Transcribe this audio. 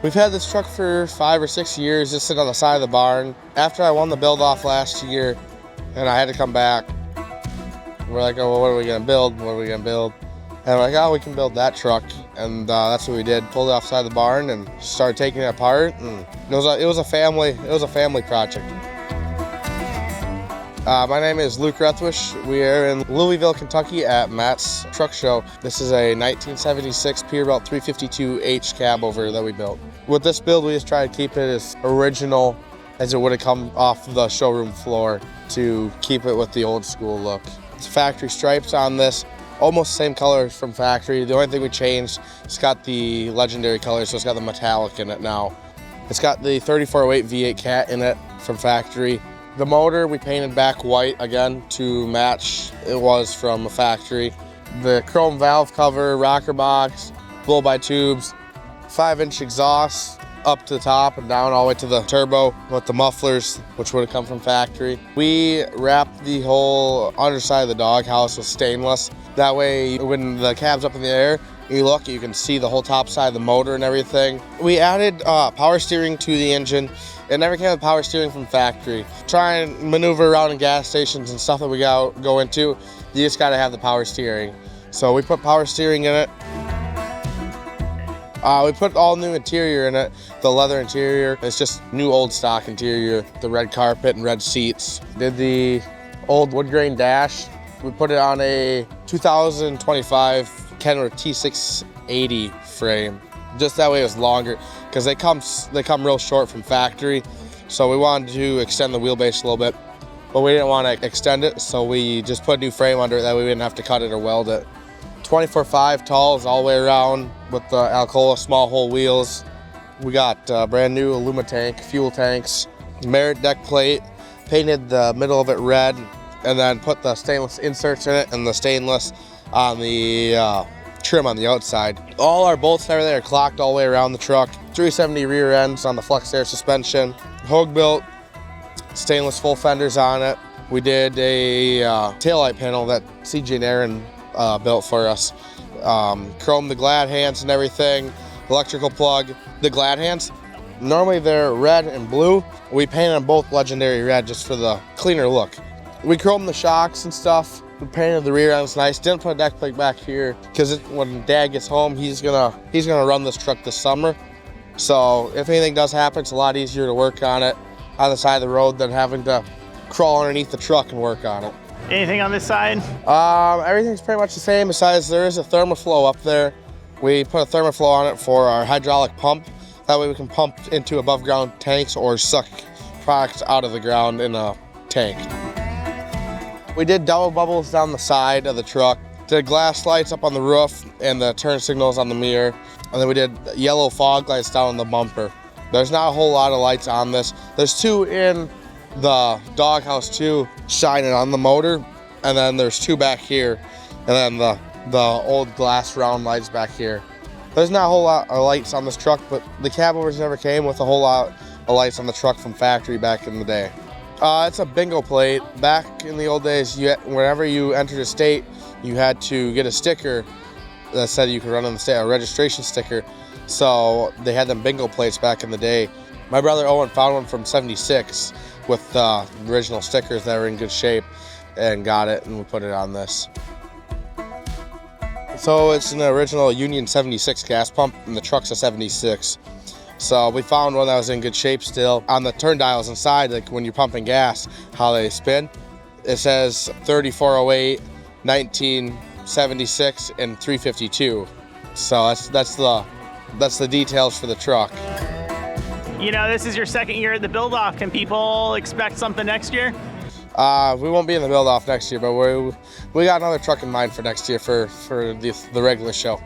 We've had this truck for 5 or 6 years, just sitting on the side of the barn. After I won the build-off last year, and I had to come back, we're like, oh, well, what are we gonna build? What are we gonna build? And we're like, oh, we can build that truck. And that's what we did. Pulled it off the side of the barn and started taking it apart. And it was a family project. My name is Luke Rethwisch. We are in Louisville, Kentucky at Matt's Truck Show. This is a 1976 Peterbilt 352H cabover that we built. With this build, we just try to keep it as original as it would have come off the showroom floor to keep it with the old school look. It's factory stripes on this, almost the same colors from factory. The only thing we changed, it's got the legendary color, so it's got the metallic in it now. It's got the 3408 V8 cat in it from factory. The motor we painted back white again to match it was from a factory. The chrome valve cover, rocker box, blow-by tubes, 5-inch exhaust up to the top and down all the way to the turbo with the mufflers, which would have come from factory. We wrapped the whole underside of the doghouse with stainless. That way, when the cab's up in the air, you can see the whole top side of the motor and everything. We added power steering to the engine. It never came with power steering from factory. Try and maneuver around in gas stations and stuff that we go into, you just gotta have the power steering. So we put power steering in it. We put all new interior in it. The leather interior, it's just new old stock interior. The red carpet and red seats. Did the old wood grain dash. We put it on a 2025 Kenworth T680 frame. Just that way it was longer, because they come real short from factory. So we wanted to extend the wheelbase a little bit, but we didn't want to extend it, so we just put a new frame under it, that way we didn't have to cut it or weld it. 24/5 talls all the way around with the Alcoa small hole wheels. We got brand new Aluma tank, fuel tanks, Merit deck plate, painted the middle of it red, and then put the stainless inserts in it and the stainless on the trim on the outside. All our bolts and everything are clocked all the way around the truck. 370 rear ends on the flex air suspension. Hogebuilt stainless full fenders on it. We did a taillight panel that CJ and Aaron built for us. Chrome the gladhands and everything. Electrical plug. The gladhands, normally they're red and blue. We painted them both legendary red just for the cleaner look. We chromed the shocks and stuff. We painted the rear ends nice. Didn't put a deck plate back here because when Dad gets home, he's gonna run this truck this summer. So if anything does happen, it's a lot easier to work on it on the side of the road than having to crawl underneath the truck and work on it. Anything on this side? Everything's pretty much the same. Besides, there is a thermoflow up there. We put a thermoflow on it for our hydraulic pump. That way we can pump into above ground tanks or suck products out of the ground in a tank. We did double bubbles down the side of the truck, did glass lights up on the roof and the turn signals on the mirror, and then we did yellow fog lights down on the bumper. There's not a whole lot of lights on this. There's 2 in the doghouse too, shining on the motor, and then there's 2 back here, and then the old glass round lights back here. There's not a whole lot of lights on this truck, but the cabovers never came with a whole lot of lights on the truck from factory back in the day. It's a bingo plate. Back in the old days, whenever you entered a state, you had to get a sticker that said you could run in the state, a registration sticker. So they had them bingo plates back in the day. My brother Owen found one from '76 with original stickers that were in good shape and got it, and we put it on this. So it's an original Union 76 gas pump, and the truck's a 76. So we found one that was in good shape still. On the turn dials inside, like when you're pumping gas, how they spin, it says 3408, 1976, and 352. So that's the details for the truck. You know, this is your second year at the build-off. Can people expect something next year? We won't be in the build-off next year, but we got another truck in mind for next year for the regular show.